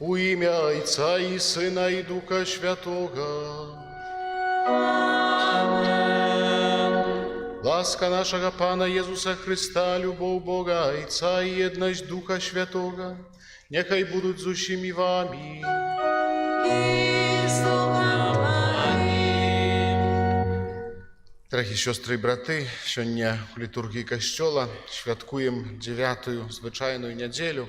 У ім'я Отця і Сина і Духа Святого. Ласка нашего Пана Иисуса Христа, любовь Бога Отца и едность Духа Святого, нехай будут з усіми вами. Дорогі сестри і брати, сьогодні в літургії Костьола святкуємо 9-ту звичайну неділю.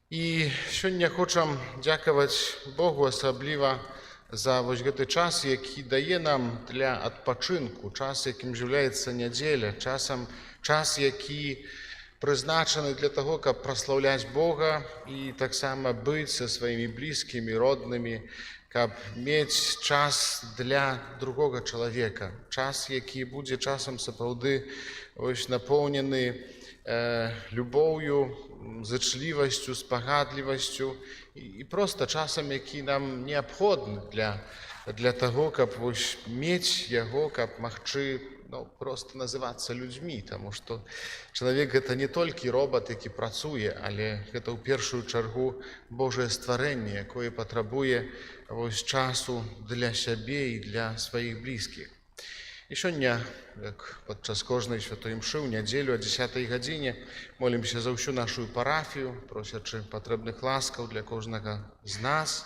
І сьогодні хочемо дякувати Богу особливо за ось гэты час, який дає нам для відпочинку, час, яким з'являється неділя, час, який призначений для того, щоб прославляти Бога і так само бути зі своїми близькими, родними, щоб мати час для другого чоловіка, час, який буде часом сапраўды ось наповнений любов'ю, зачливостью, спогадлівостью і просто часом, який нам необхідний для того, щоб мати його, щоб могти просто називатися людьми, тому що чоловік – це не тільки робот, який працює, але це в першу чергу Боже створення, яке потребує часу для себе і для своїх близьких. І сьогодні, як підчас кожної святої мши, в неділю о 10-й годині, молимося за всю нашу парафію, просячи потрібних ласкав для кожного з нас,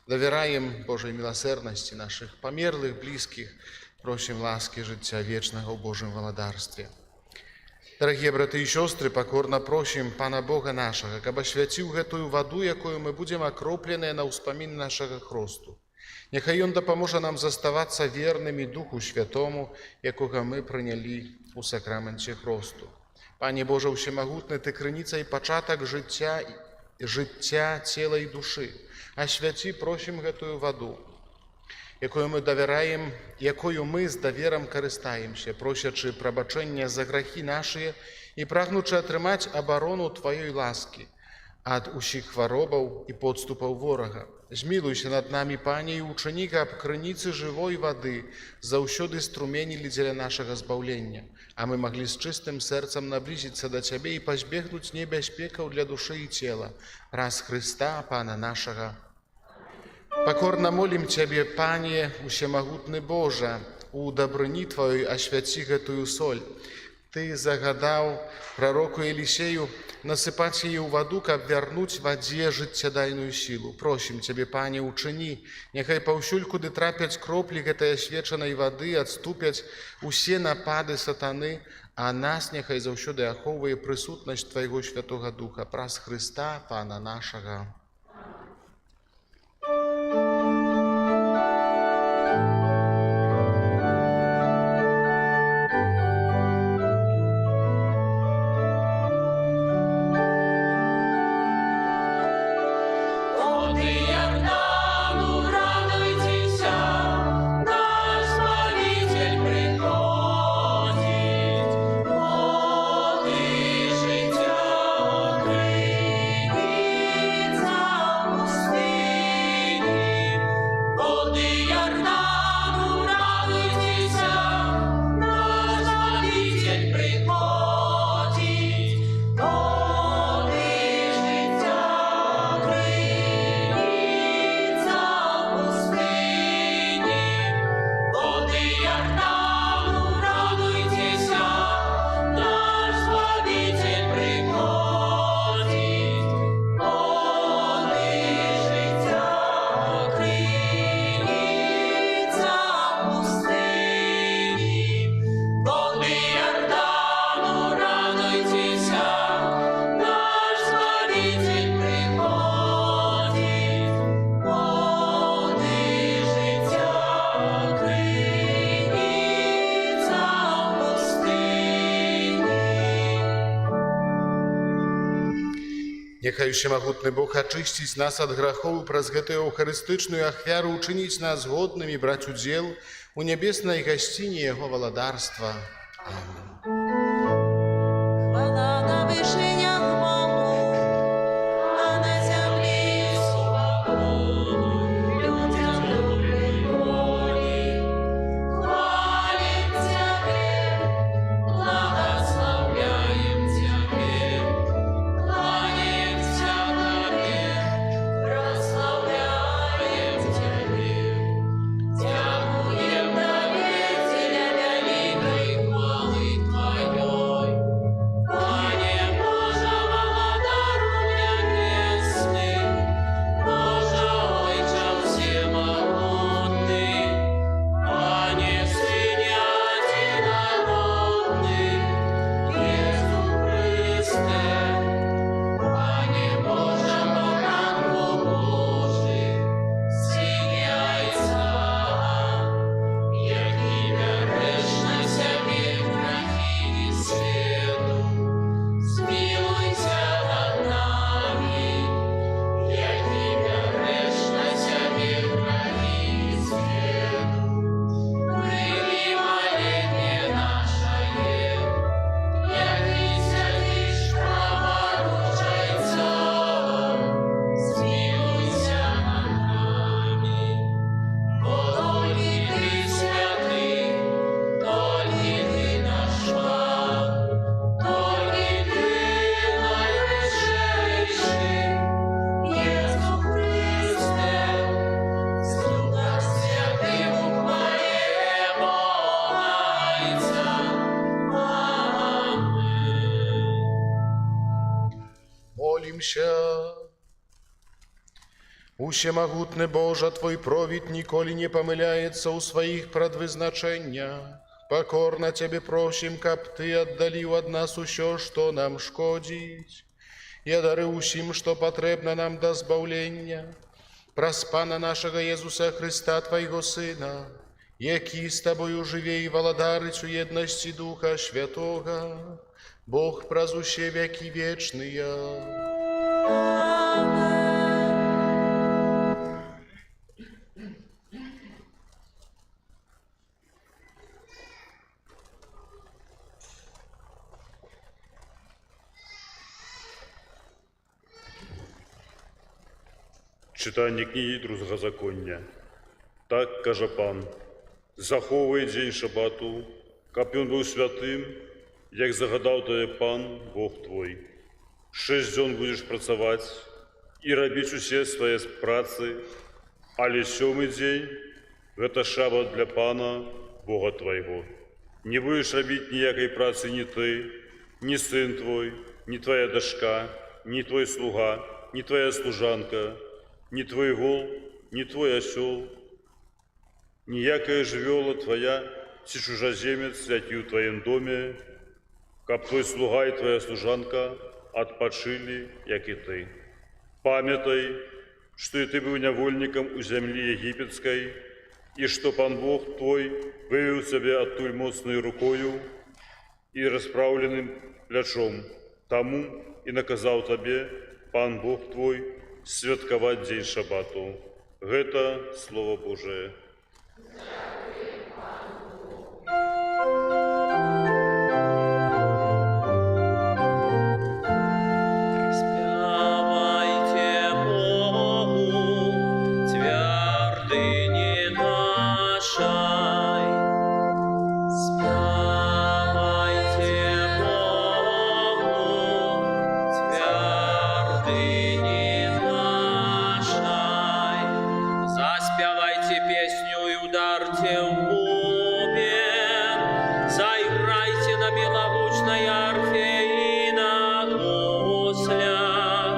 довіряємо Божій милосердності наших померлих близьких, просим ласки життя вічного у Божьем володарстве. Дорогие браты и сестры, покорно просим Пана Бога нашего, как освятил эту воду, якою мы будем окроплены на успомин нашего хросту. Нехай Он допоможе нам заставаться верными Духу Святому, якого мы приняли у сакраменте хросту. Пане Боже всемогутний, Ти криниця і початок життя тіла і душі. Освяти, просим эту воду, якою ми з довіром користаємося, просячи пробачення за грехи наші і прагнучи отримати оборону Твоєї ласки від усіх хвороб і підступів ворога. Змилуйся над нами, Пане, і учини, об криниці живої води завсюди струменили для нашого збавлення, а ми могли з чистим серцем наблизитися до Тебе і позбігнути небезпеків для душі і тіла, раз Христа, Пана нашого. Покорно молим Тебе, Пане, всемогутный Боже, у добрыни Твоей освяти эту соль. Ты загадал пророку Елисею насыпать ее в воду, как вернуть в воде життєдайную силу. Просим Тебе, Пане, учини, нехай повсюль, куди трапять кроплі этой освяченой воды, отступять усе напады сатаны, а нас нехай завсюди аховує присутність Твоего Святого Духа, праз Христа, Пана нашего. Нехай всемогутный Бог очистить нас от грехов и праз гэтую эвхаристычную ахвяру учинить нас годными брать удел у небесной гостине Его владарства. Аминь. Хвала на вишенях Богу, а на землі свободу людям доброї волі. Хвалим Тебе, благословляем Тебе, кланяемся Тебе, помолимся. Усемогутный Боже, Твой провид николи не помыляется у своих предвизначениях. Покорно Тебе просим, каб Ты отдалил от нас усё, что нам шкодить, и одари усім, что потребно нам до збавлення. Праз Пана нашего Иисуса Христа, Твоего Сына, який с Тобою живе и володарить у едности Духа Святого, Бог празуще веки вечные. Amen. Читання книги Друзгозаконня. Так каже Пан: заховуй день шабату, каб ён быў святым, як загадаў табе Пан, Бог твой. 6 дзён будзеш працаваць і рабіць усе свае працы, але 7-й дзень – гэта шабат для Пана, Бога твайго. Не будзеш рабіць ніякай працы ні ты, ні сын твой, ні твоя дачка, ні твой слуга, ні твоя служанка, ні твой вол, ні твой асёл, ніякая жывёла твоя ці чужаземец, які ў твоім доме, каб твой слуга і твоя служанка адпачылі, як і ты. Памятай, што і ты быў нявольнікам у зямлі егіпецкай, і што Пан Бог твой вывеў цябе адтуль моцнай рукою і распраўленым плячом. Таму і наказаў табе Пан Бог твой святкаваць дзень шабату. Гэта Слово Божие. Спявайте Богу, твердыни нашей. Спявайте Богу, твердыни нашей. Заспявайте песню и ударьте в бубен, заиграйте на белозвучной арфе и на гуслях,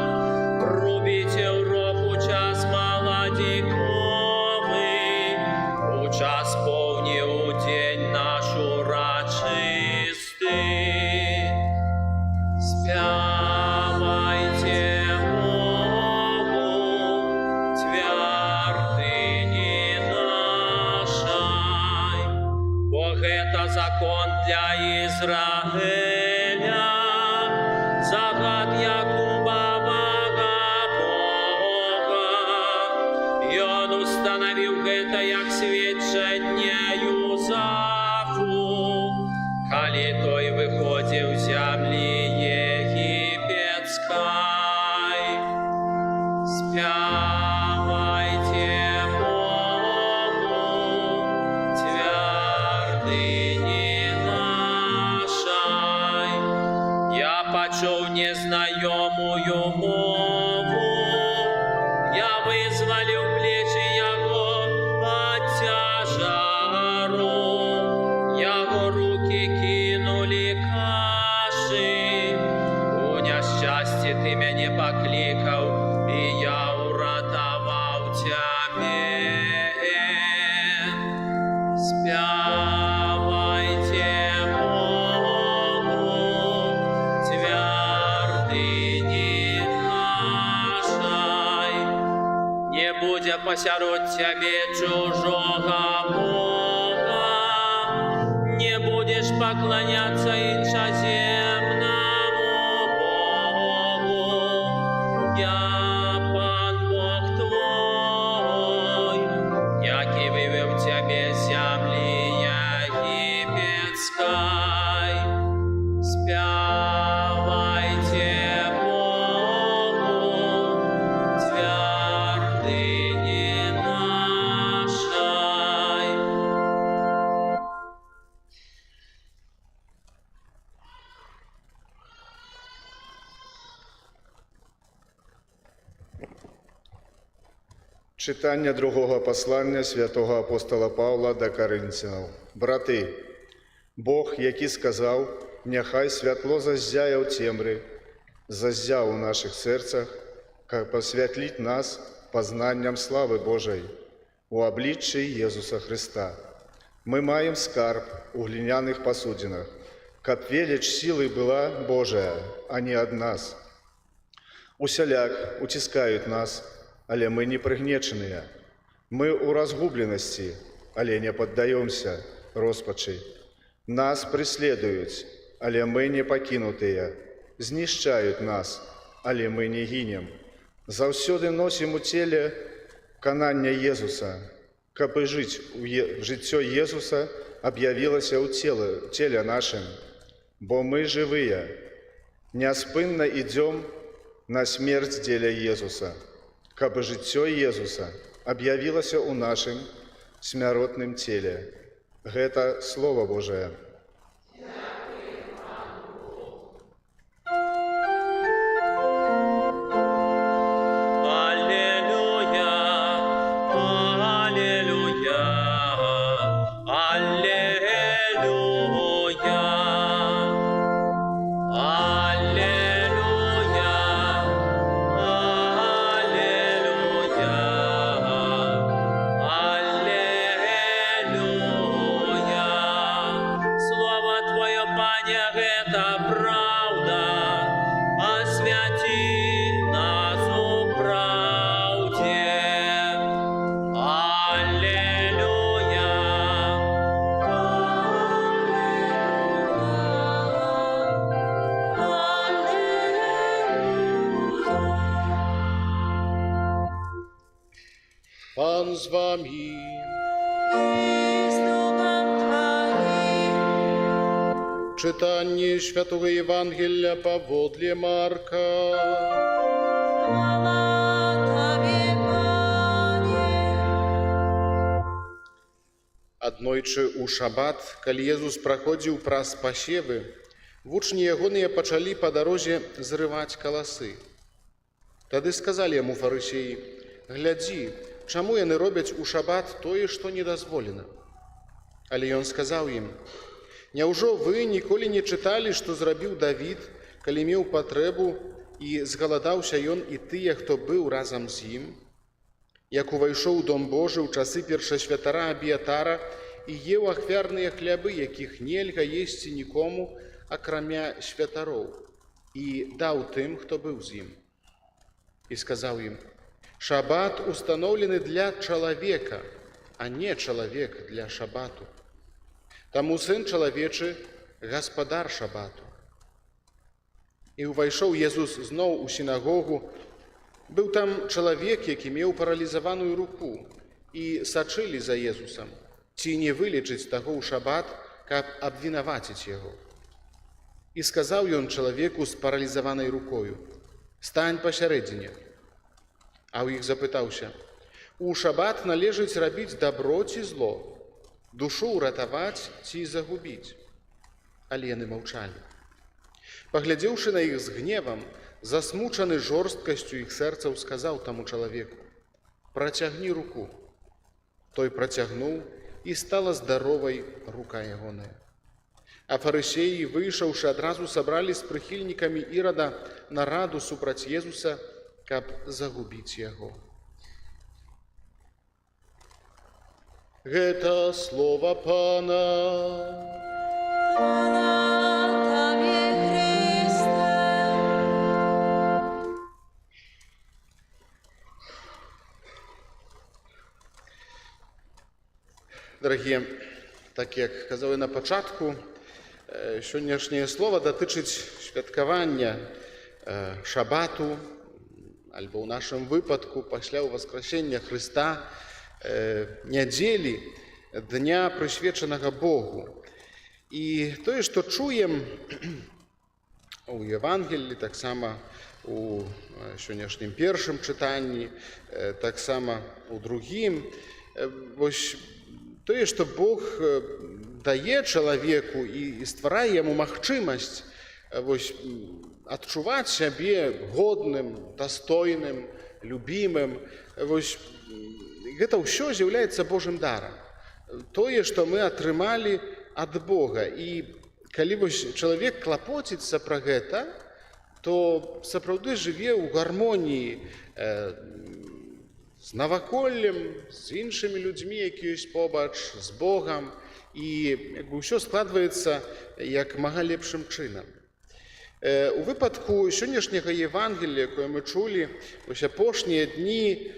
трубите в рог у час молодиковый, у час повни у день наш урочистый. Спявайте Богу, твердыни нашей. Бог — это закон для Израиля, загад Якубового Бога. И Он установил это як сведченнею заву, коли той выходил в земли египетской. Спявайте Богу, твердыни нашей. Я почув незнайомую мову, я визволив плечі Його от тяжару, Його руки кинули каші. У нещасті ти мене покликав, і я уратовав тебе. Спявайте Богу, твердыни нашей. Не буде посярод тебе чужого Бога, не будешь поклоняться іншоземному Богу. Я Пан Бог твой, який вивів тебе з землі єгипетської. Спявайте Богу, твердыни нашей. Читання другого послання святого апостола Павла до Коринцянів. Брати, Бог, який сказав, нехай світло зазяє в темрі, заззяў у наших сердцах, каб освятлить нас познанием славы Божией у обличии Иисуса Христа. Мы маем скарб у глиняных посудинах, каб велич силы была Божия, а не ад нас. Усяляк утискают нас, але мы не пригнеченные. Мы у разгубленности, але не поддаемся роспачи. Нас преследуют, але мы не покинутые. Знищают нас, але мы не гинем. Заўсёды носим у теле канання Иисуса, каб жыццё Иисуса объявилося у теле нашим. Бо мы живые, неоспынно идем на смерть деля Иисуса, каб жыццё Иисуса объявилося у нашим смяротным теле. Гэта Слово Божие. Пан з вами. Читання Святого Євангелія паводле Марка. Аднойчы ў шабат, калі Езус праходзіў праз пасевы, вучні ягоныя пачалі па дарозе зрываць каласы. Тады сказалі яму фарысеі: «Глядзі, чаму яны робяць у шабат тое, што недазволена?» Але ён сказаў ім: «Няўжо вы ніколі не чыталі, што зрабіў Давід, калі меў патрэбу, і згаладаўся ён і тыя, хто быў разам з ім? Як увайшоў у дом Божы ў часы першасвятара Абіятара і еў ахвярныя хлябы, якіх нельга есці нікому, акрамя святароў, і даў тым, хто быў з ім. І сказаў ім: шабат установлены для чалавека, а не чалавек для шабату. Таму сын чалавечы гаспадар шабату». І ўвайшоў Езус зноў у сінагогу. Быў там чалавек, які меў паралізаваную руку, і сачылі за Езусам, ці не вылечыць таго ў шабат, каб абвінаваціць яго. І сказаў ён чалавеку з паралізаванай рукою: «Стань пасярэдзіне». А ў іх запытаўся: «У шабат належыць рабіць дабро ці зло, душу ўратаваць ці загубіць?» Але яны маўчалі. Паглядзеўшы на іх з гневам, засмучаны жорсткасцю іх сэрцаў, сказаў таму чалавеку: «Працягні руку». Той працягнуў, і стала здаровай рука ягоная. А фарысеі, выйшаўшы, адразу сабралі з прыхільнікамі Ірада нараду супраць Езуса, каб загубіць яго. Гэта слова Пана. Дарагія, так як казаў я на пачатку, сённяшняе слова датычыць святкавання шабату, альбо ў нашым выпадку пасля ўваскрасення Хрыста, нядзелі, дня, прысвечанага Богу. І тое, што чуем у Евангелі, таксама у сённяшнім першым чытанні, таксама у другім, вось тое, што Бог дае чалавеку і стварае яму магчымасць адчуваць сябе годным, дастойным, любімым. Гэта ўсё з'яўляецца Божым дарам. Тое, што мы атрымалі ад Бога. І калі чалавек клапоціцца пра гэта, то сапраўды жыве ў гармоніі з наваколлем, з іншымі людзьмі, які ёсць побач, з Богам, і ўсё складваецца як мага лепшым чынам. У выпадку сённяшняга Евангелія, якое мы чулі, вось апошнія дні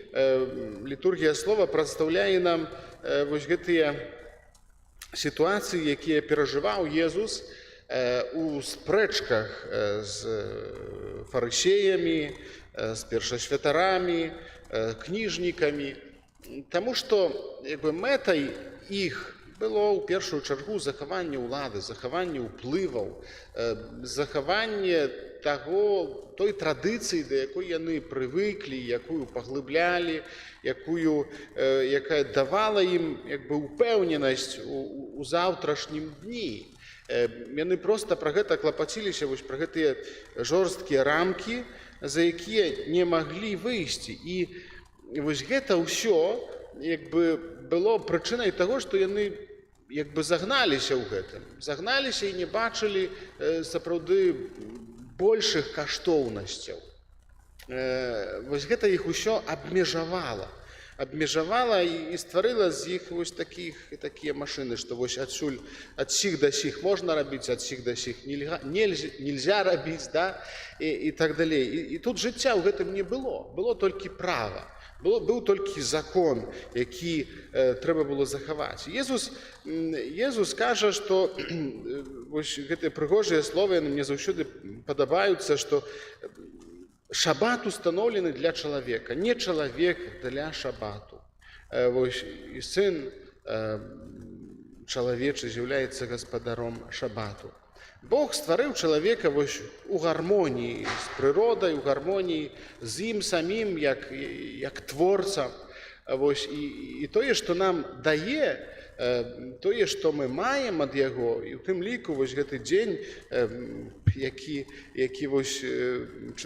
літургія слова прадстаўляе нам вось гэтыя сітуацыі, якія перажываў Езус у спрэчках з фарысеямі, з першасвятарамі, кніжнікамі, таму што мэтай іх было ў першую чаргу захаванне ўлады, захаванне ўплываў, захаванне той традыцыі, да якой яны прывыклі, якую паглыблялі, якая давала ім упэўненасць у заўтрашнім дні. Яны проста пра гэта клапаціліся, вось пра гэтыя жорсткія рамкі, за якія не маглі выйсці. І вось гэта ўсё было прычынай таго, што яны загналіся ў гэтым, загналіся і не бачылі сапраўды большых каштоўнасцяў. Вось гэта іх усё абмежавала і стварыла з іх вось такія машыны, што вось адсюль ад сіх да сіх можна рабіць, ад сіх да сіх нельзя рабіць, і так далей. І тут жыцця ў гэтым не было, было толькі права. Быў толькі закон, які трэба было захаваць. Езус кажа, што гэтыя прыгожыя словы мне заўсёды падабаюцца, што шабат установлены для чалавека, не чалавек для шабату. І сын чалавечы з'яўляецца гаспадаром шабату. Бог стварыў чалавека у гармоніі з прыродай, у гармоніі з ім самім, як творцам. І тое, што нам дае, тое, што мы маем ад яго, і ў тым ліку гэты дзень,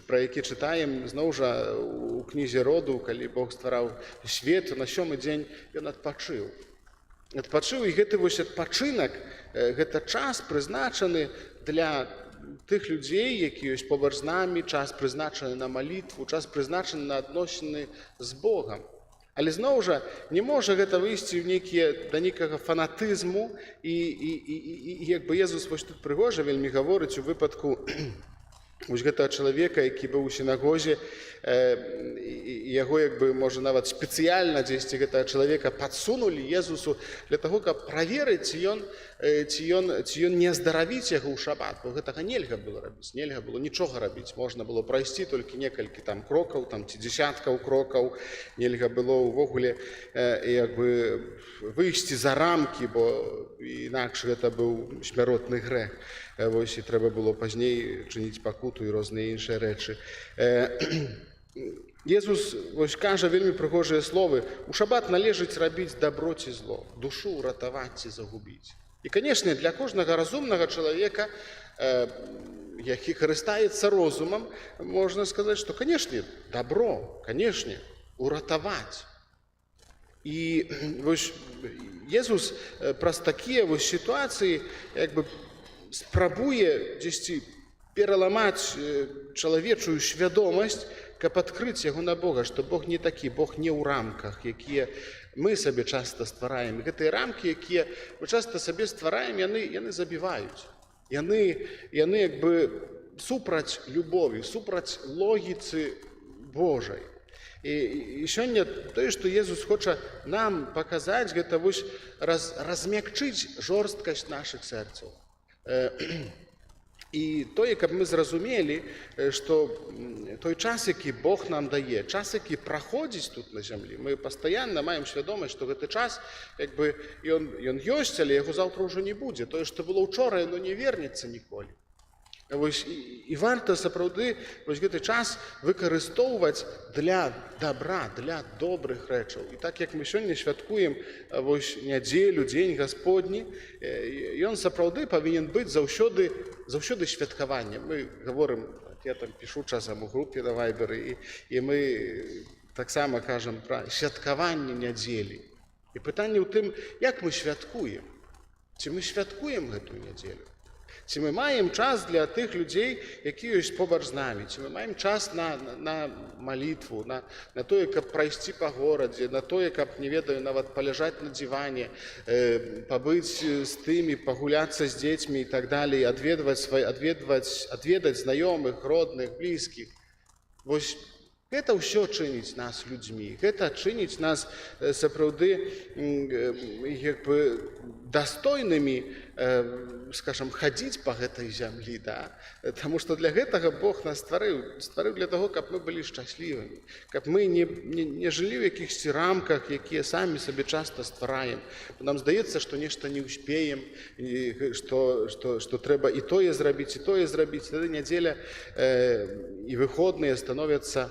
пра які чытаем зноў жа у кнізе роду, калі Бог ствараў свет, на 7-й дзень ён адпачыў. Адпачыў, і гэты адпачынак, гэта час прызначаны для тых людзей, які ёсць побач з намі, час прызначаны на малітву, час прызначаны на адносіны з Богам. Але зноў жа не можа гэта выйсці да нейкага фанатызму, і Езус тут прыгожа вельмі гаворыць у выпадку гэтага чалавека, які быў у сінагозе, яго можа нават спецыяльна дзесьці гэтага чалавека падсунулі Езусу для таго, каб праверыць, ці ён не аздаравіць яго ў шабат, бо гэтага нельга было рабіць, нельга было нічога рабіць, можна было прайсці толькі некалькі крокаў ці дзесяткаў крокаў, нельга было ўвогуле выйсці за рамкі, бо інакш гэта быў смяротны грэх. І трэба было пазней чыніць пакуту і розныя іншыя рэчы. Езус кажа вельмі прыгожыя словы: у шабат належыць рабіць дабро ці зло, душу ўратаваць ці загубіць. І, канешне, для кожнага разумнага чалавека, які карыстаецца розумам, можна сказаць, што, канешне, дабро, канешне, уратаваць. І Езус праз такія сітуацыі спрабуе дзесьці пераламаць чалавечую свядомасць, каб адкрыць яго на Бога, што Бог не такі, Бог не ў рамках, якія мы сабе часта ствараем. Гэтыя рамкі, якія мы часта сабе ствараем, яны забіваюць. Яны супраць любові, супраць логіцы Божай. І сёння тое, што Езус хоча нам паказаць, гэта размякчыць жорсткасць нашых сэрцаў. І тое, каб мы зразумелі, што той час, які Бог нам дае, час, які праходзіць тут на зямлі, мы пастаянна маем свядомасць, што гэты час, ён ёсць, але яго заўтра ўжо не будзе. Тое, што было ўчора, яно не вернецца ніколі. І варта сапраўды гэты час выкарыстоўваць для добра, для добрых рэчаў. І так як мы сёння святкуем нядзелю, дзень Гасподні, ён сапраўды павінен быць заўсёды святкаваннем. Мы гаворым, я пішу часам у групе на Вайберы, і мы таксама кажам пра святкаванне нядзелі. І пытанне ў тым, як мы святкуем? Ці мы святкуем гэтую нядзелю? Ці мы маем час для тых людзей, якія ёсць побач з намі? Ці мы маем час на малітву, на тое, каб прайсці па горадзе, на тое, каб, не ведаю, нават паляжаць на дзіване, пабыць з тымі, пагуляцца з дзецьмі і так далей, адведаць знаёмых, родных, блізкіх. Вось гэта ўсё чыніць нас людзьмі. Гэта чыніць нас сапраўды дастойнымі, скажам, хадзіць па гэтай зямлі, да? Таму што для гэтага Бог нас стварыў для таго, каб мы былі шчаслівымі, каб мы не жылі ў якіхсьці рамках, якія самі сабе часта ствараем. Нам здаецца, што нешта не ўспеем, што трэба і тое зрабіць, тады нядзеля і выходныя становяцца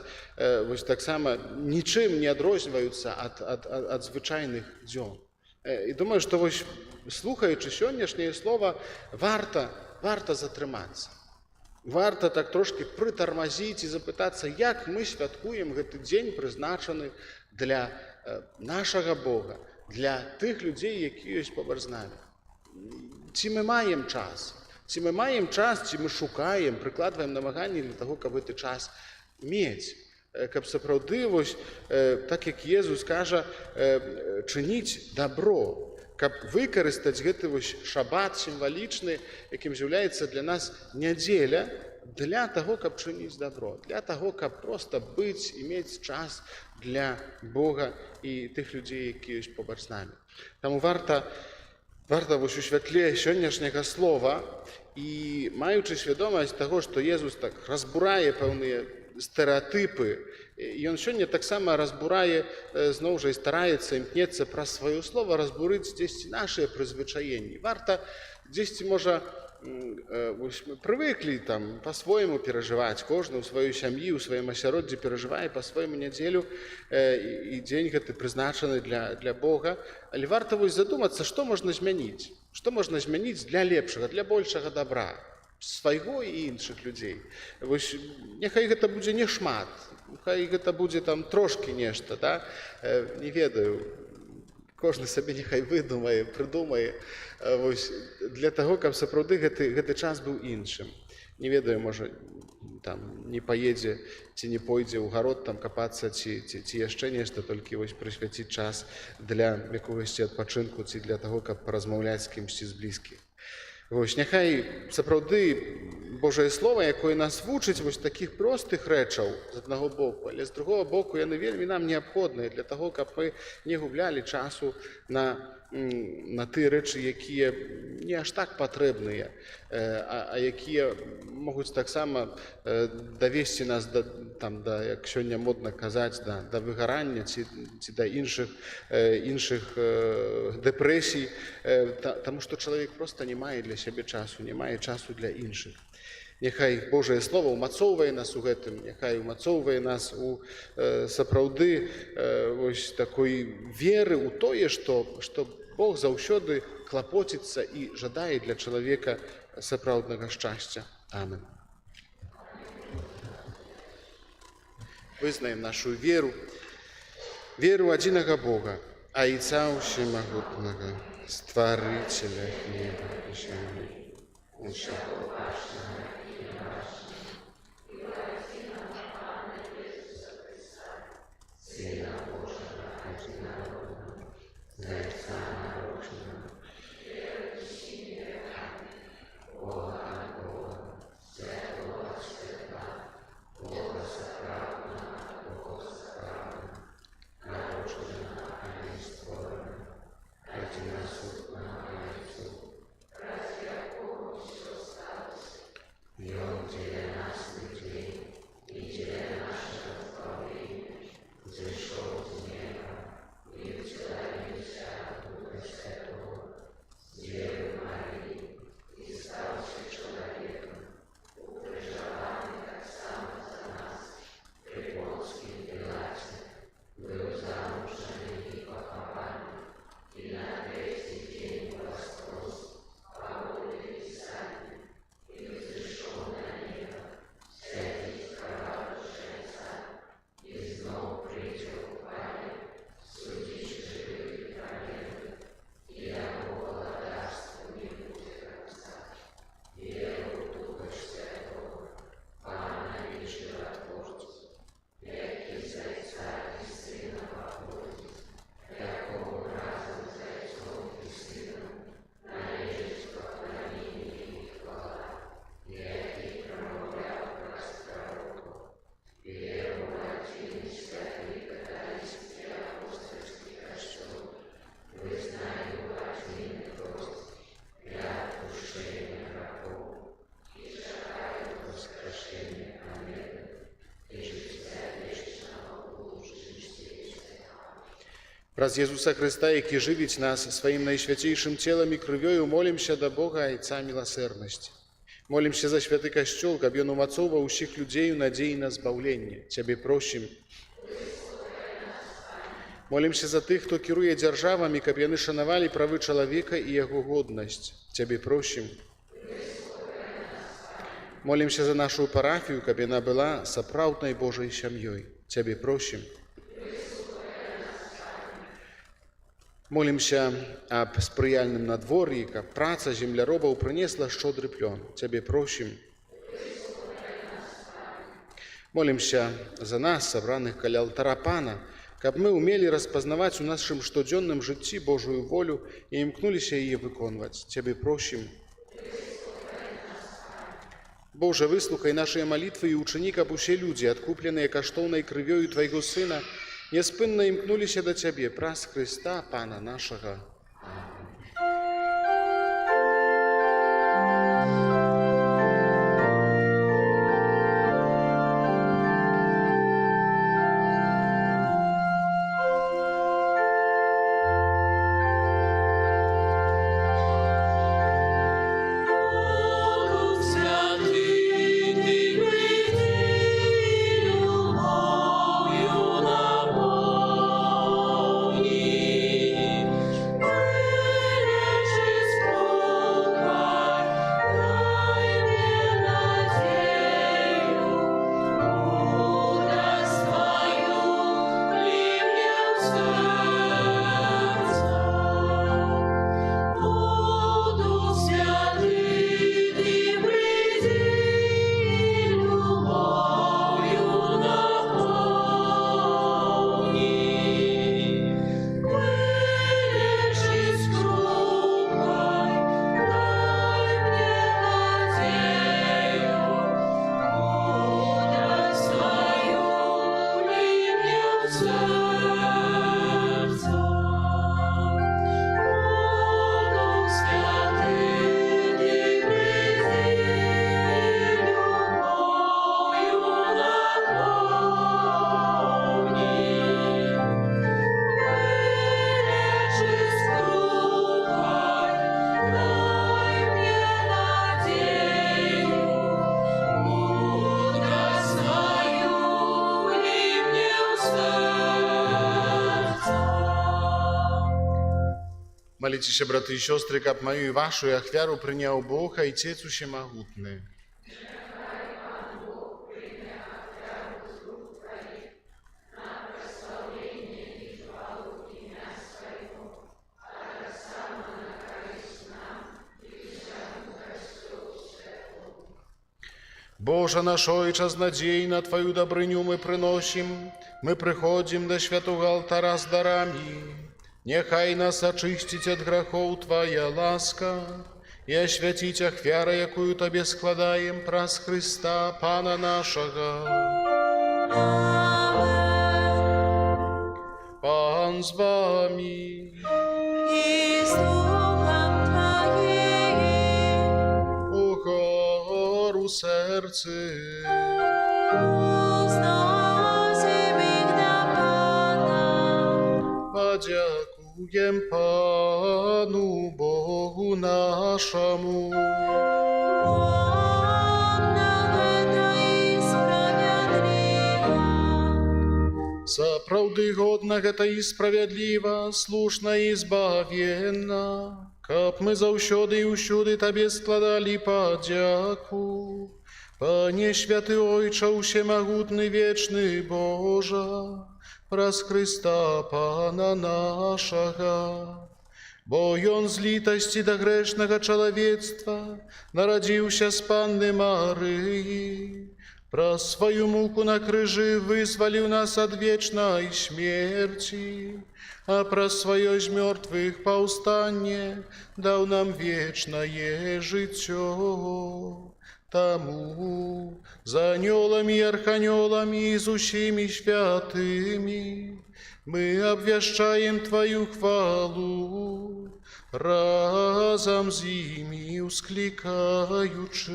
вось таксама нічым не адрозніваюцца ад звычайных дзён. І думаю, што вось слухаючы сённяшняе слова, варта затрымацца. Варта так трошкі прытармазіць і запытацца, як мы святкуем гэты дзень, прызначаны для нашага Бога, для тых людзей, якія ёсць побач з намі. Ці мы маем час? Ці мы шукаем, прыкладваем намаганні для таго, каб гэты час мець, каб сапраўды, вось, так як Езус кажа, чыніць дабро, каб выкарыстаць гэты вось шабат сімвалічны, якім з'яўляецца для нас нядзеля, для таго, каб чыніць дабро, для таго, каб проста быць і мець час для Бога і тых людзей, якія ёсць побач з намі. Таму варта вось у святле сённяшняга слова і маючы свядомасць таго, што Езус так разбурае пэўныя стэрэатыпы, і ён сёння таксама разбурае, зноў жа і стараецца, імкнецца праз сваё слова разбурыць дзесьці нашыя прызвычаенні. Варта дзесьці, можа, вось мы прывыклі там па-свойму перажываць, кожны ў сваёй сям'і, у сваім асяроддзі перажывае па-свойму нядзелю і дзень гэты прызначаны для Бога, але варта вось задумацца, што можна змяніць, для лепшага, для большага добра свайго і іншых людзей. Вось няхай гэта будзе не шмат, няхай гэта будзе там трошкі нешта, да? Не ведаю, кожны сабе няхай выдумае, прыдумае, вось, для таго, каб сапраўды гэты час быў іншым. Не ведаю, можа, там не паедзе ці не пойдзе ў гарод там капацца ці яшчэ нешта, толькі вось прысвяціць час для якогасьці адпачынку ці для таго, каб паразмаўляць з кімсьці з блізкіх. Вось, няхай сапраўды Божае Слова, якое нас вучыць вось такіх простых рэчаў з аднаго боку, але з другога боку яны вельмі нам неабходныя для таго, каб мы не гублялі часу на тыя рэчы, якія не аж так патрэбныя, а якія могуць таксама давесці нас да, як сёння модна казаць, да выгарання ці да іншых дэпрэсій, таму што чалавек проста не мае для сябе часу, не мае часу для іншых. Няхай Божае Слова ўмацоўвае нас у гэтым, няхай умацоўвае нас у сапраўды вось такой веры ў тое, што Бог заўсёды клапоціцца і жадае для чалавека сапраўднага шчасця. Амен. Вызнаем нашу веру адзінага Бога, Айца Усемагутнага, Стварыцеля неба і зямлі, усяго бачнага і небачнага, і адзінага Пана Ісуса Христа, Сына Божага адзінароднага, з Отца народженага, веруючи веками, Бога Святого Свята, Бога справного, народженого і створеного, одиносутного Отцу, ради якого все сталося, Праз Єзуса Христа, який живить нас своим найсвятейшим телом и кровью, молимся до Бога Отца милосердности. Молимся за святый Костел, каб ён умацоваў усіх людей у надеи на збавленне. Тебе просим. Молимся за тых, хто кіруе дзяржавамі, каб яны шанавалі правы чалавека і яго годнасць. Тебе просим. Молимся за нашу парафію, каб яна была сапраўднай Божай сям'ёй. Тебе просим. Молимся об спрыяльным надвор'і, каб праца земляробаў прынесла шчодры плён. Тебе просим. Молимся за нас, сабраных каля алтара Пана, каб мы умели распазнаваць у нашым штодзённым жыцці Божую волю і імкнуліся яе выконваць. Тебе просим. Боже, выслухай нашыя малітвы і учыні, каб усе людзі, адкупленыя каштоўнай крывёю Твайго Сына, няспынна імкнуліся да Цябе праз Христа, Пана нашага. Молитесь, браты и сестры, каб мою и вашу и ахвяру принял Бог, Отец Всемогутный. Боже наш Ойче, з надією на Твою добрыню мы приносим, мы приходим до святого алтара с дарами. Нехай нас очистить от грехов Твоя ласка и освятить ахвяра, якую Тебе складаем праз Христа, Пана нашего. Пан з вами. И с Духом Твоим. Укору серце. Возносим их до Пана. Подякуем Пану Богу нашему. Он нам это и справедливо. Сапраўды годна гэта і справядліва, слушна і збавенна, каб мы заўсёды і ўсюды Табе складалі падзяку. Пане святы Ойча, усемагутны вечны Божа, праз Христа Пана нашага. Бо Ён з літасці да грэшнага чалавецтва нарадзіўся з Панны Марыі, праз сваю муку на крыжы вызваліў нас ад вечнай смерці, а праз сваё з мёртвых паўстанне даў нам вечнае жыццё. Таму за анёламі і арханёламі і з усімі святымі мы абвяшчаем Тваю хвалу, разам з імі усклікаючы.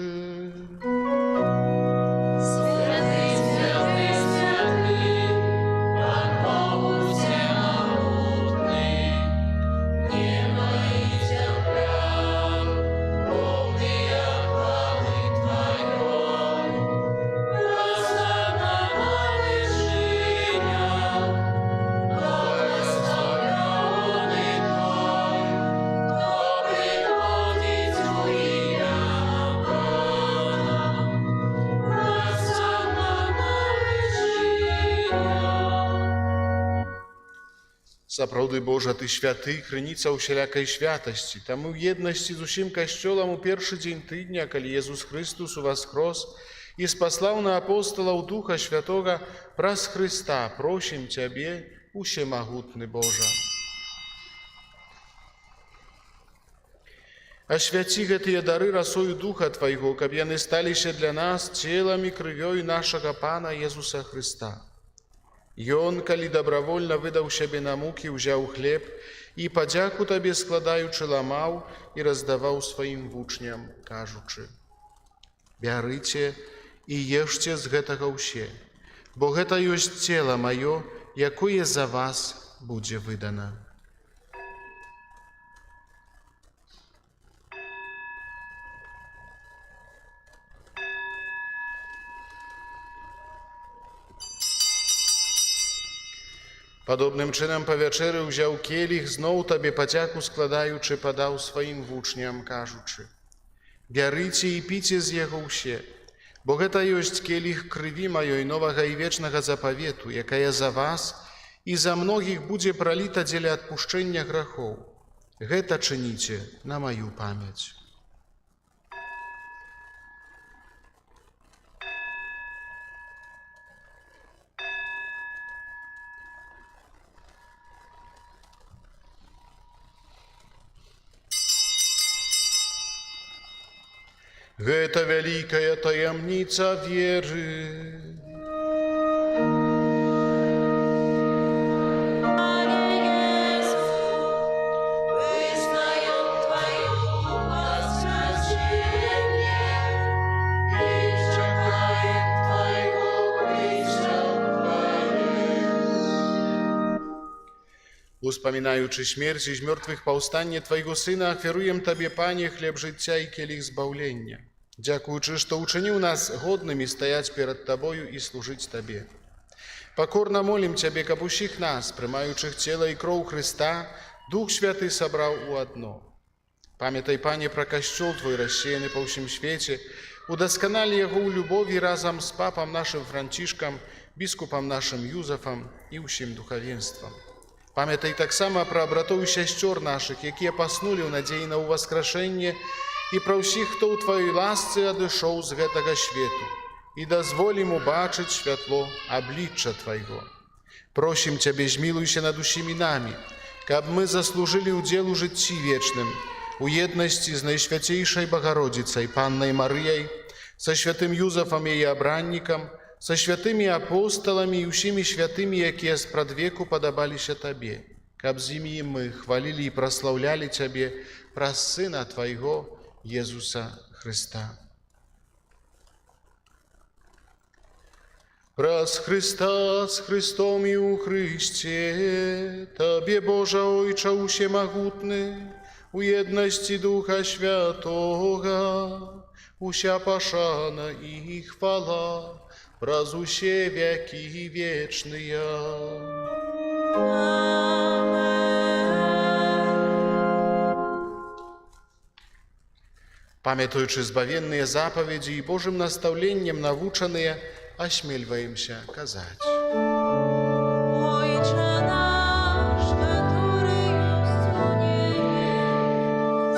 Святый, святый, Пан Бог всемогутний, Сапраўды, Божа, Ты святы, крыніца ўсялякай святасці. Таму ў еднасці з усім касцёлам у першы дзень тыдня, калі Езус Христус уваскрос і спаслаў на апосталаў Духа Святога праз Христа, просім Цябе, усемагутны Божа. Асвяці гэтыя дары расою Духа Твайго, каб яны сталіся для нас целам і крывёй нашага Пана Езуса Христа. Ён, калі добровольно выдаў сябе на мукі, узяў хлеб і, падзяку Табе складаючы, ламаў і раздаваў сваім вучням, кажучы: «Бярыце і ешце з гэтага ўсе, бо гэта ёсць цела маё, якое за вас будзе выдана». Падобным чынам па вячэры ўзяў келіх, зноў Табе падзяку складаючы, падаў сваім вучням, кажучы: «Бярыце і піце з яго ўсе, бо гэта ёсць келіх крыві маёй новага і вечнага запавету, якая за вас і за многіх будзе праліта дзеля адпушчэння грахоў. Гэта чыніце на маю памяць». Гэта вялікая таямніца веры. Panie Jezu, wyznaję Twoje wskrzeszenie i czekaję Twojego przyjścia chwały. Успамінаючы смерць і з мёртвых паўстанне Твайго Сына, ахвяруем Табе, Пане, хлеб жыцця і келіх збаўлення. Дзякуючы, што ўчыніў нас годнымі стаяць перад Табою і служыць Табе. Пакорна молім Цябе, каб усіх нас, прымаючых цела і кроў Христа, Дух Святы сабраў у адно. Памятай, Пане, пра касцёл Твой рассеяны па ўсім свеце, удасканалі яго ў любові разам з папам нашым Францішкам, біскупам нашым Юзафам і ўсім духавенствам. Памятай таксама пра братоў і сясцёр нашых, якія паснулі ў надзеі на ўваскрашэнне, і пра ўсіх, хто ў Тваёй ласцы адышоў з гэтага свету, і дазволі ім убачыць святло аблічча Твайго. Просім Цябе, змілуйся над усімі намі, каб мы заслужылі ўдзел у жыцці вечным, у еднасці з Найсвяцейшай Багародзіцай, Паннай Марыяй, са святым Юзафам яе абраннікам, са святымі апосталамі і ўсімі святымі, якія спрадвеку падабаліся Табе, каб з імі мы хвалілі і праслаўлялі Цябе праз Сына Твайго, Езуса Христа. Праз Христа, з Христом і у Христе, Табе, Божа Ойча усемагутны, у еднасці Духа Святога, уся пашана і хвала, праз усе векі вечныя. Памятаючы збавенныя запаведзі і Божым настаўленнем навучаныя, асмельваемся казаць. Ojcze nasz, który jest w niebie,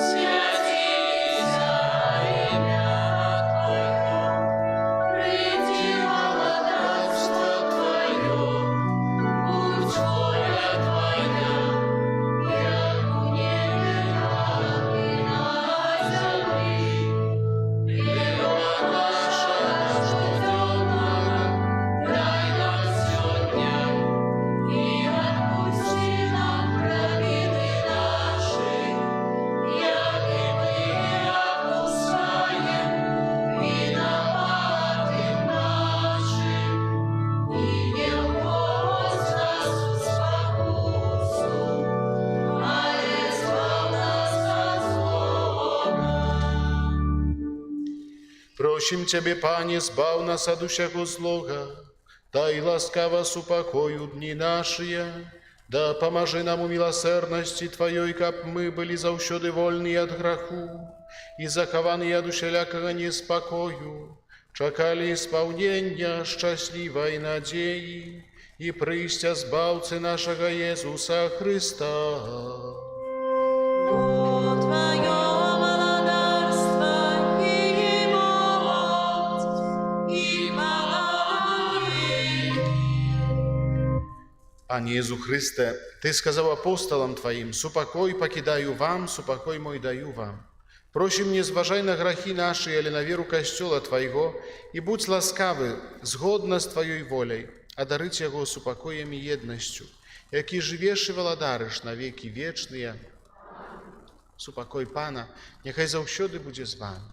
święcimy imię Twoje, przyjdź władztwo Twoje, будь воля Твоя, як у небе, так і на землі. Хліба нашого щоденного дай нам сьогодні, і відпусти нам провини наші, як і ми відпускаємо винуватим нашим, і не вводь нас у спокусу, але збав нас від злого. Просім Цябе, Пане, збаў нас ад усяго злога, дай ласкава супакою дні нашыя, дапамажы нам у міласэрнасці Тваёй, каб мы былі заўсёды вольныя ад граху і захаваныя ад усялякага неспакою, чакалі испаўнення шчаслівай надзеі і прыйсця збаўцы нашага Єсуса Христа. Твое владарство и моц, и хвала Пане Єсу Христе, Ти сказав апостолам Твоїм: «Супокой покидаю вам, супокой мой даю вам. Просим, не зважай на грахи наши, але на веру Костюла Твоего, и будь ласкавы, згодно с Твоей волей, одарить Его супокоем и едностью, які живеш и владариш на веки вечные. Супокой Пана, нехай заўсёды будзе з вами.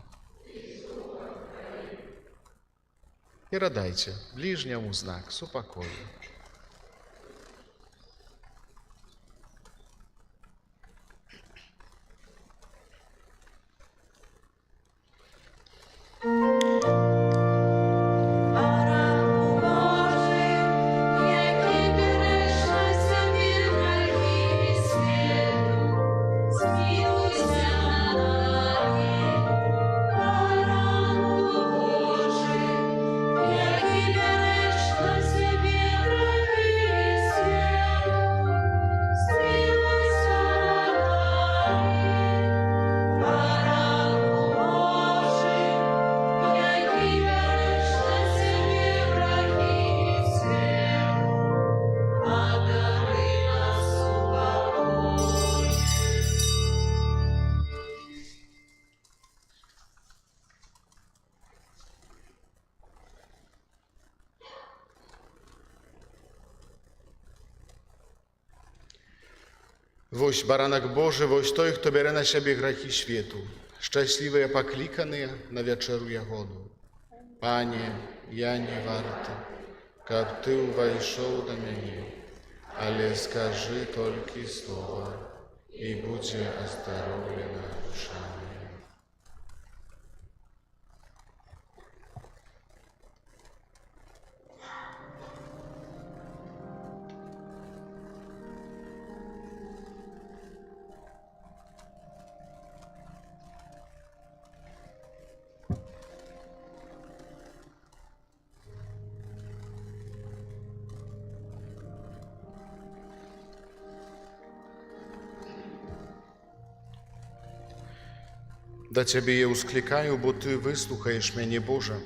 Перадайте ближнему знак супокою». Вось баранак Божы, вось той, хто бере на себе грахи świetu. Szczęśliwe покликаные на вечеру ягоду. Пане, я не варты, каб Ты увайшоў до мяне, але скажи толькі слова, і будзе аздароўлена душа моя. Да Цябе я усклікаю, бо Ты выслухаеш мяне, Божа.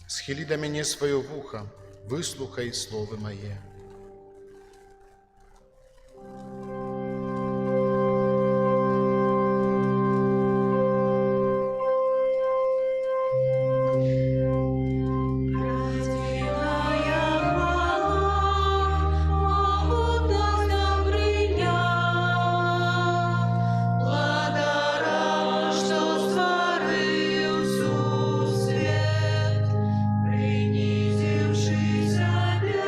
Схілі да мяне сваё вуха, выслухай словы мае. Принизивший себе,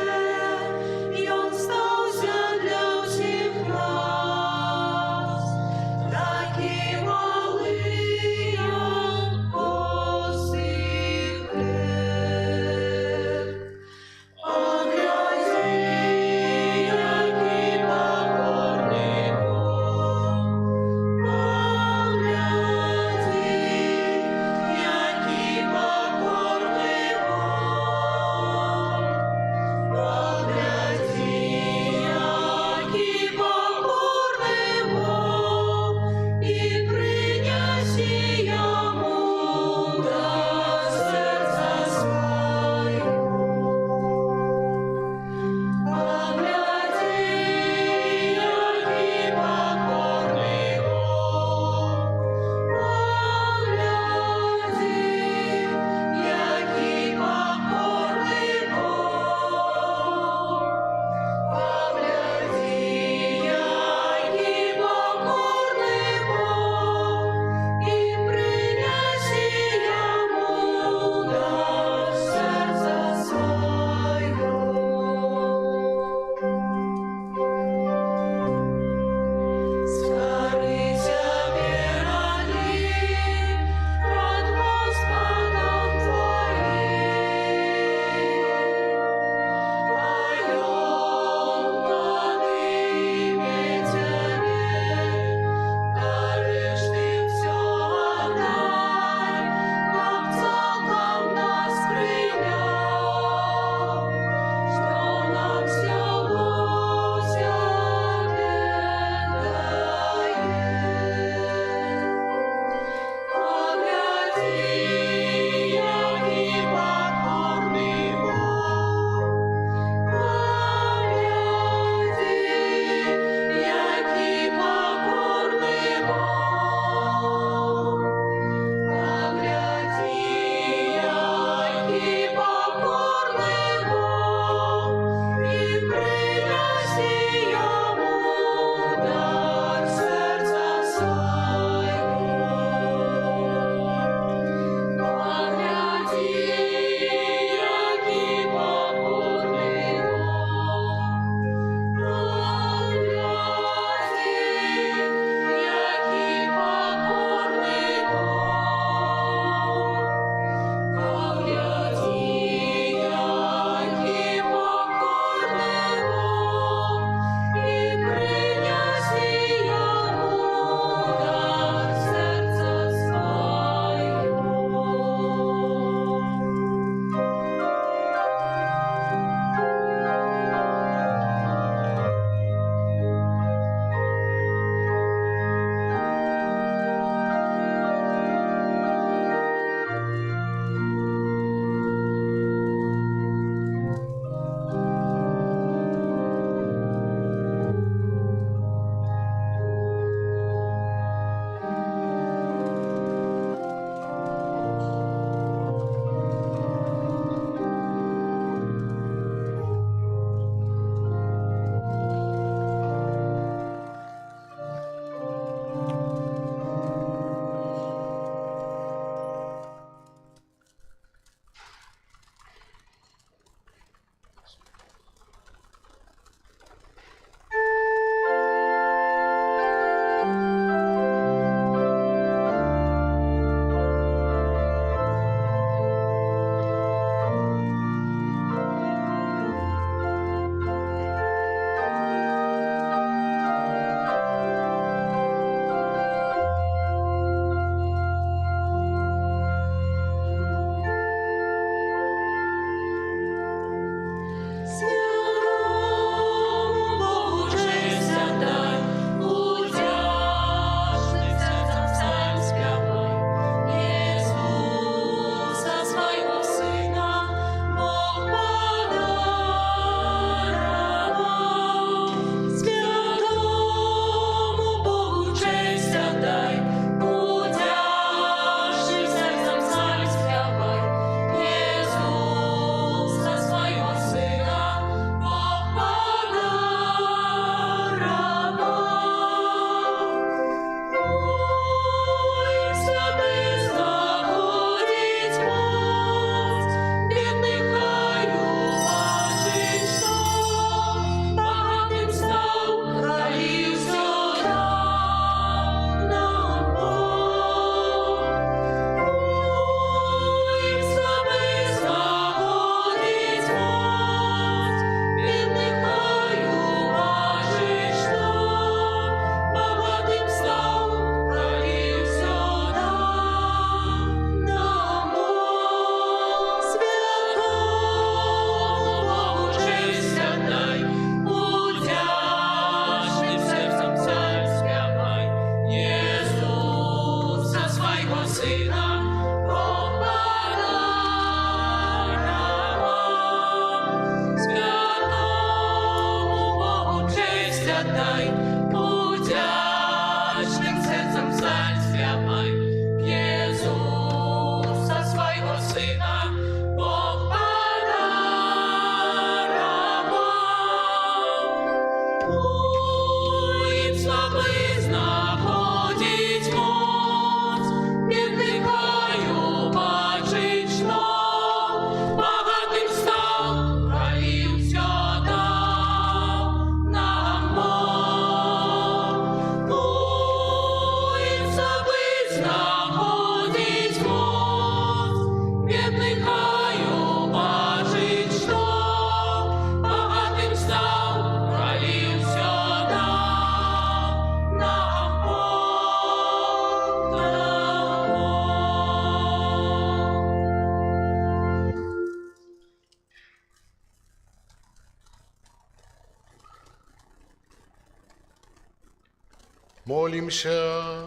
Молимся.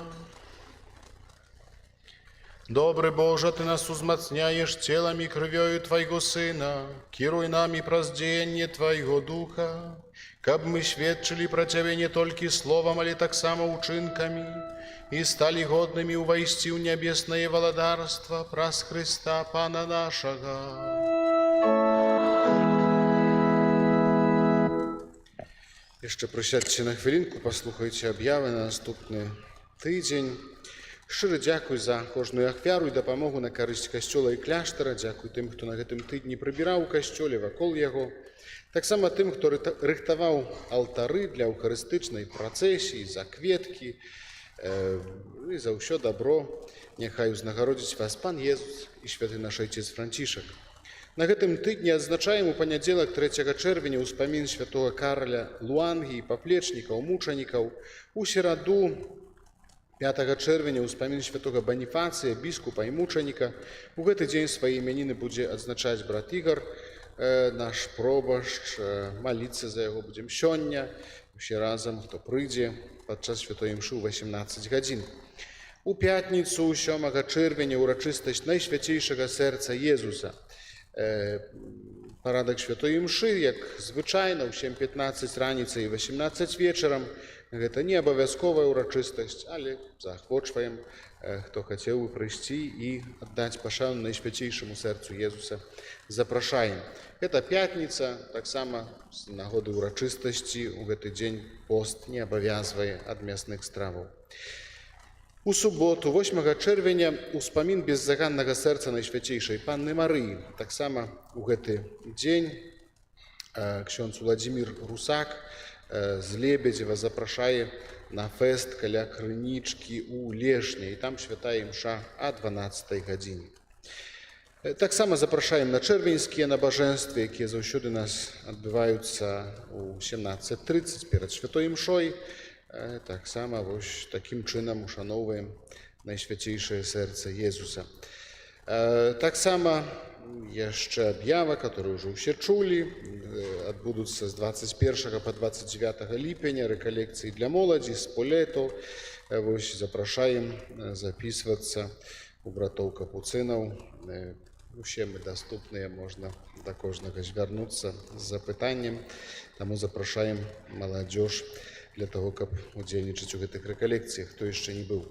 Добрый Боже, Ты нас узмацняешь телом и кровью Твоего Сына, кируй нами проздеяние Твоего Духа, каб мы сведчили про Тебе не только словом, але так само учинками, и стали годными увойти в небесное владарство праз Христа Пана нашего. Jeszcze присядьте на хвилинку, послухайте об'яви на наступний тиждень. Щиро дякую за кожну ахвяру і допомогу на користь костьола і кляштара. Дякую тим, хто на гэтым тижні прибирав у костьолі, вакол його. Так само тим, хто рихтував алтари для евхаристичної процесії, за кветки і за все добро. Нехай узнагародзіць вас Пан Єзус і святы наш Отець Францішак. На гэтым тыдні адзначаем у панядзелак 3 чэрвеня ўспамін святого Караля Луангі і паплечнікаў, мучанікаў. У сераду 5 чэрвеня ўспамін святого Баніфацыя, біскупа і мучаніка. У гэты дзень свае імяніны будзе адзначаць брат Ігор, наш пробашч, маліцца за яго будзем сёння. Усе разам, хто прыйдзе падчас святой імшы ў 18 гадзін. У пятніцу 7 чэрвеня урачыстасць Найсвяцейшага сэрца Езуса. Парадак святой імшы, як звычайна, у 7:15 раніцай і 18 вечарам. Гэта не абавязковая урачыстасць, але заахвочваем, хто хацеў бы прыйсці і аддаць пашану Найсвяцейшаму сэрцу Езуса. Запрашаем. Гэта пятніца, таксама з нагоды урачыстасці у гэты дзень пост не абавязвае ад мясных страваў. У суботу, 8 чэрвеня, успамін беззаганнага сэрца Найсвяцейшай Панны Марыі. Таксама у гэты дзень ксёндз Уладзімір Русак з Лебедзева запрашае на фэст каля крынічкі ў Лешне, і там святая імша а 12 гадзіне. Таксама запрашаем на чэрвеньскія набажэнствы, якія заўсёды нас адбываюцца ў 17:30 перад святой імшой. Таксама вось такім чынам ушаноўваем Найсвяцейшае сэрца Езуса. Таксама яшчэ аб'ява, которую ўжо ўсе чулі, адбудуцца з 21 па 29 ліпеня рэкалекцыі для моладзі, сполето. Вось запрашаем записвацца у братоў капуцынаў. Усе мы даступныя, можна да кожнага звярнуцца з запытаннем, таму запрашаем маладзёж для того, каб удзельнічаць у гэтых рэкалекцыях, хто яшчэ не быў.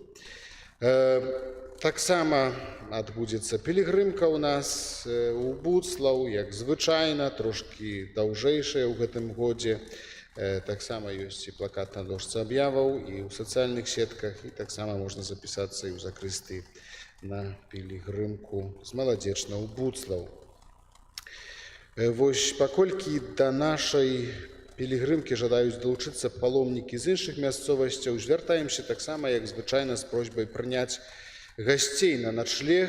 Таксама адбудзецца пілігрымка ў нас у Буцлаў, як звычайна, трошкі даўжэйшая ў гэтым годзе. Таксама ёсць і плакат на дошцы аб'яваў, і ў сацыяльных сетках, і таксама можна запісацца і ў закрысты на пілігрымку з маладзечна ў Буцлаў. Вось паколькі да нашай пілігрымкі жадаюць далучыцца паломнікі з іншых мясцовасцяў, звяртаемся таксама, як звычайна, з просьбай прыняць гасцей на начлег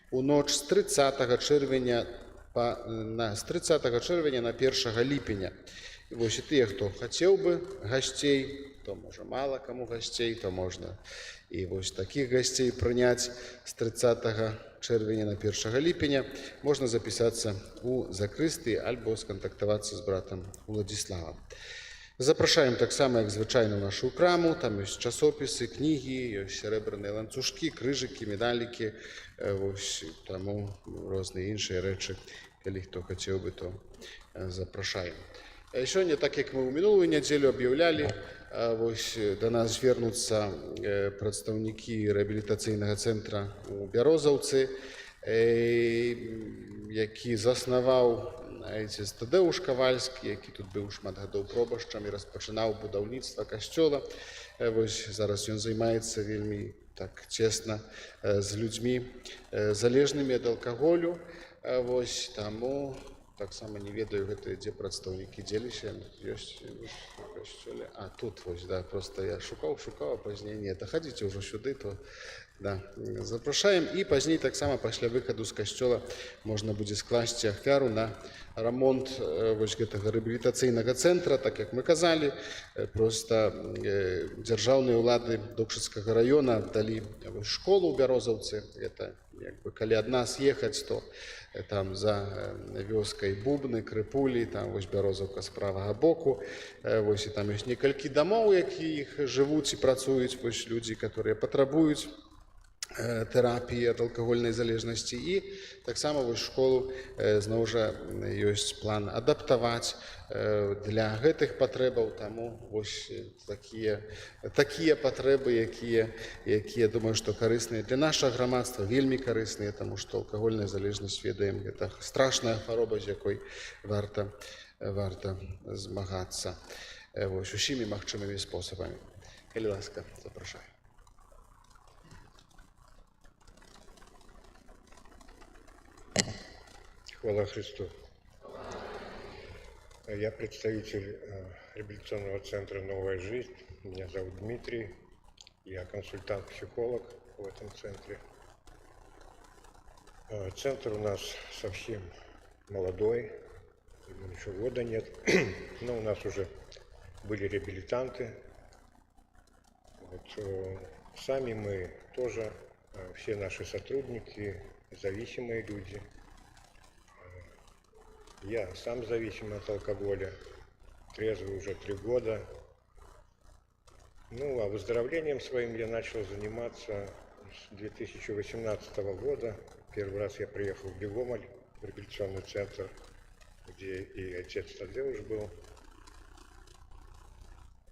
у ноч з 30 чэрвеня на 1 ліпеня. І вось і тыя, хто хацеў бы гасцей, то можа мала каму гасцей, то можна і вось такіх гасцей прыняць з 30 чэрвеня на 1 ліпеня, можна запісацца у закрысты альбо скантактавацца з братам Уладзіславам. Запрашаем таксама, як звычайна, ў нашу краму. Там ёсць часопісы, кнігі, ёсць сярэбраныя ланцужкі, крыжыкі, медалікі, таму розныя іншыя рэчы. Калі хто хацеў бы, то запрашаем. Сёння, так як мы ў мінулую нядзелю аб'яўлялі, да нас звернуцца прадстаўнікі рэабілітацыйнага цэнтра ў Бярозаўцы, які заснаваў Тадеуш Кавальскі, які тут быў шмат гадоў пробашчам і распачынаў будаўніцтва касцёла. Зараз ён займаецца вельмі так цесна з людзьмі залежнымі ад алкаголю. Таму таксама не ведаю, гэта дзе прадстаўнікі дзеліся. Ёсць у касцёле. А тут, просто я шукаў, а пазней не. Хадзіце ўжо сюды, то Да, запрашаем. І пазней таксама пасля выхаду з касцёла можна будзе скласці ахвяру на рамонт вось гэтага рэабілітацыйнага цэнтра. Так як мы казалі, проста дзяржаўныя ўлады Докшыцкага раёна аддалі школу ў Бярозаўцы. Это калі ад нас ехаць, то там за вёскай Бубны, Крыпулі, там вось Бярозаўка з правага боку. Вось і там ёсць некалькі дамоў, якіх жывуць і працуюць вось людзі, которые патрабуюць тэрапіі ад алкагольнай залежнасці. І таксама вось школу зноў жа ёсць план адаптаваць для гэтых патрэбаў. Таму вось такія патрэбы, якія думаю, што карысныя для нашага грамадства, вельмі карысныя, таму што алкагольная залежнасць, ведаем, гэта страшная хвароба, з якой варта змагацца вось усімі магчымымі спосабамі. Калі ласка, запрашаю. Хвала Христу. Я представитель реабилитационного центра «Новая жизнь». Меня зовут Дмитрий. Я консультант-психолог в этом центре. Центр у нас совсем молодой, ему еще года нет, но у нас уже были реабилитанты. Вот, сами мы тоже, все наши сотрудники, зависимые люди. Я сам зависим от алкоголя, трезвый уже 3 года. Ну, а выздоровлением своим я начал заниматься с 2018 года. Первый раз я приехал в Бегомоль, в реабилитационный центр, где и отец Тадеуш был.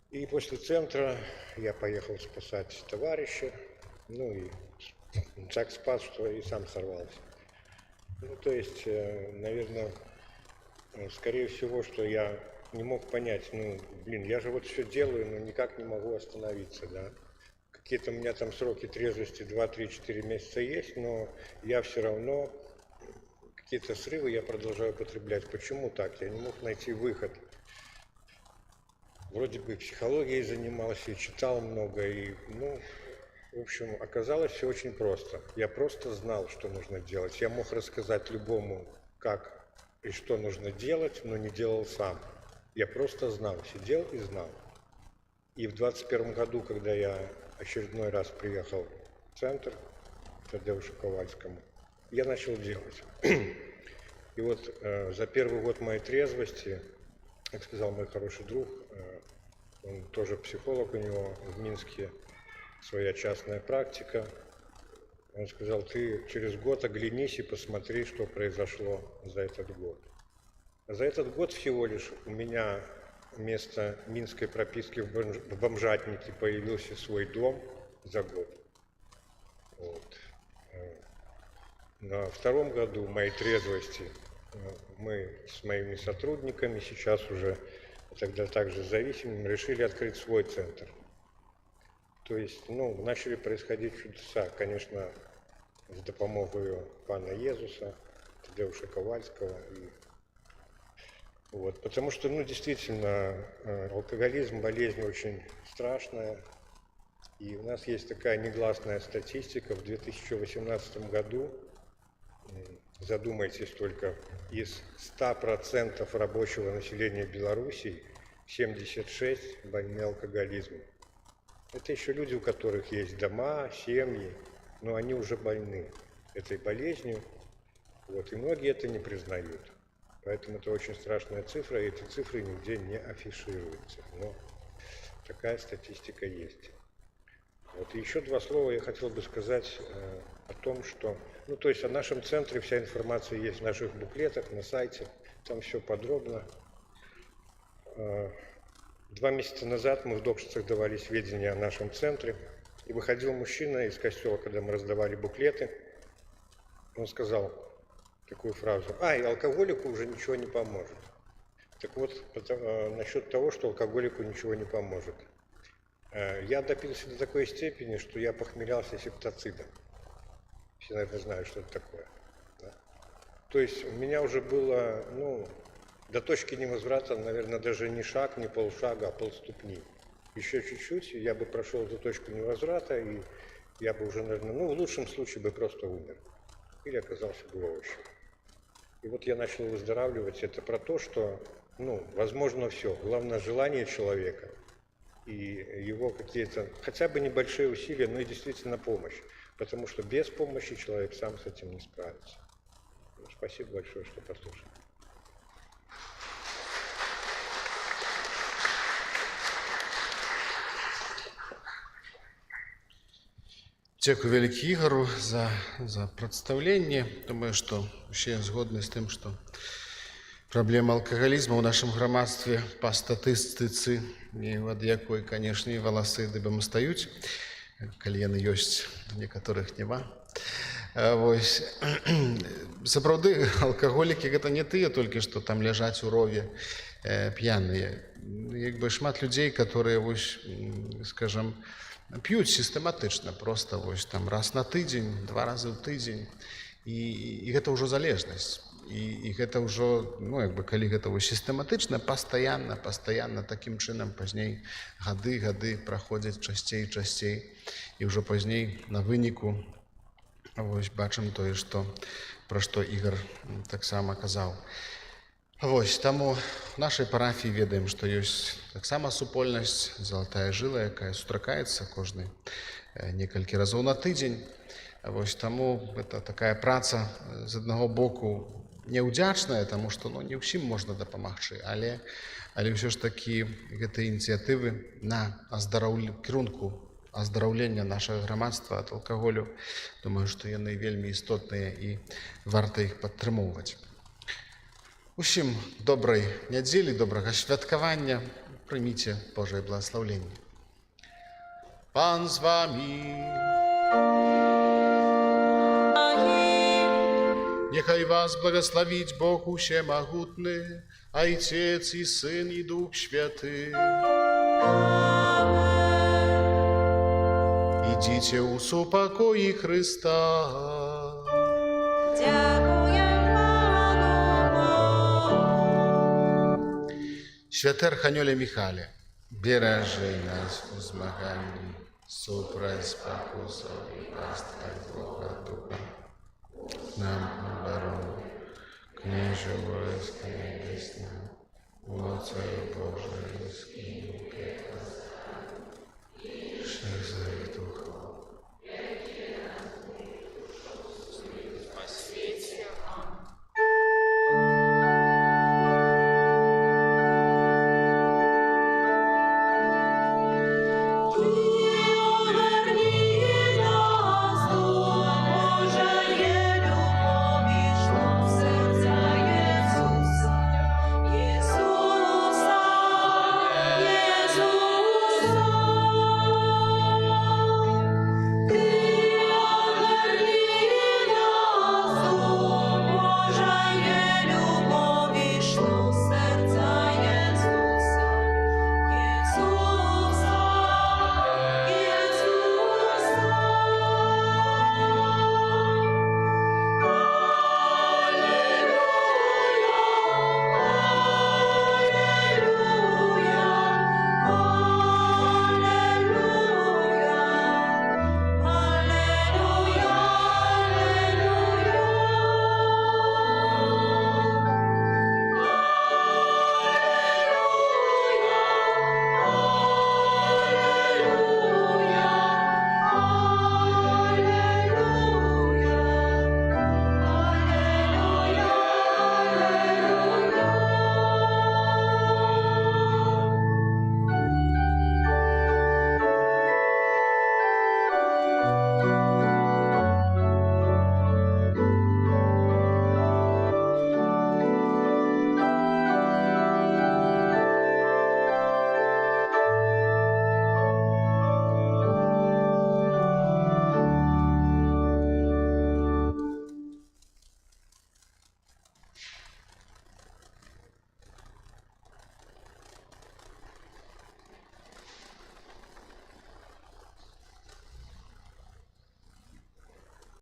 И после центра я поехал спасать товарища. Ну и так спас, что и сам сорвался. Ну, то есть, наверное, скорее всего, что я не мог понять, я же вот все делаю, но никак не могу остановиться, да. Какие-то у меня там сроки трезвости 2-3-4 месяца есть, но я все равно, какие-то срывы я продолжаю употреблять. Почему так? Я не мог найти выход. Вроде бы психологией занимался, читал много, и, в общем, оказалось все очень просто. Я просто знал, что нужно делать. Я мог рассказать любому, как и что нужно делать, но не делал сам. Я просто знал, сидел и знал. И в 2021 году, когда я очередной раз приехал в центр к Тадеушу Ковальскому, я начал делать. И вот за первый год моей трезвости, как сказал мой хороший друг, он тоже психолог, у него в Минске своя частная практика. Он сказал, ты через год оглянись и посмотри, что произошло за этот год. За этот год всего лишь у меня вместо минской прописки в бомжатнике появился свой дом за год. Вот. На втором году моей трезвости мы с моими сотрудниками, сейчас уже тогда также зависимыми, решили открыть свой центр. То есть, начали происходить чудеса, конечно, с допомогою пана Иисуса, Тадеуша Ковальского. Вот, потому что, действительно, алкоголизм, болезнь очень страшная. И у нас есть такая негласная статистика. В 2018 году, задумайтесь только, из 100% рабочего населения Беларуси 76 больны алкоголизмом. Это еще люди, у которых есть дома, семьи, но они уже больны этой болезнью. Вот, и многие это не признают. Поэтому это очень страшная цифра, и эти цифры нигде не афишируются. Но такая статистика есть. Вот, и еще 2 слова я хотел бы сказать о том, что... то есть о нашем центре вся информация есть в наших буклетах, на сайте. Там все подробно. 2 месяца назад мы в Докшицах давали сведения о нашем центре. И выходил мужчина из костела, когда мы раздавали буклеты. Он сказал такую фразу: и алкоголику уже ничего не поможет. Так вот, насчет того, что алкоголику ничего не поможет. Я допился до такой степени, что я похмелялся септоцидом. Все, наверное, знают, что это такое. Да? То есть у меня уже было, до точки невозврата, наверное, даже не шаг, не полшага, а полступни. Еще чуть-чуть, я бы прошел эту точку невозврата, и я бы уже, наверное, ну, в лучшем случае бы просто умер. Или оказался бы овощем. И вот я начал выздоравливать. Это про то, что, ну, возможно, все. Главное желание человека и его какие-то, хотя бы небольшие усилия, но и действительно помощь. Потому что без помощи человек сам с этим не справится. Спасибо большое, что послушали. Дзякуй вялікі Ігору за прадстаўленне. Думаю, што усе згодны з тым, што праблема алкагалізму ў нашым грамадстве па статыстыцы, ад якой, канешне, валасы дыбам стаюць, калі яны ёсць, некаторых няма. Вось. Сапраўды, алкаголікі гэта не тыя толькі, што там ляжаць у рове п'яныя. Як бы шмат людзей, которые, вось, скажам, п'юць сістэматычна, проста вось там раз на тыдзень, 2 разы ў тыдзень, і гэта ўжо залежнасць. І гэта ўжо, ну, як бы, калі гэта вось сістэматычна, пастаянна такім чынам пазней гады праходзяць часцей, і ўжо пазней на выніку вось бачым тое, пра што Ігор таксама казаў. Вось, таму в нашай парафіі ведаем, што ёсць таксама супольнасць «Залатая жыла», якая сустракаецца кожны некалькі разоў на тыдзень. Вось, таму гэта такая праца з аднаго боку няўдзячная, таму што, ну, не ўсім можна дапамагчы, але ўсё ж такі гэтыя ініцыятывы на кірунку аздараўлення нашага грамадства ад алкаголю, думаю, што яны вельмі істотныя і варта іх падтрымоўваць. Усім добрай нядзелі, добрага святкавання, прыміце Божае благаслаўленне. Пан з вамі. Нехай вас благословить Бог Усемогутный, Отец и Сын и Дух Святый. Идите у супокои Христа. Святий Арханьоле Михайле, бережи нас у змаганні, супроть спокусов и пастырь Бога Духа. Нам оборону, княже войска небесного, Отца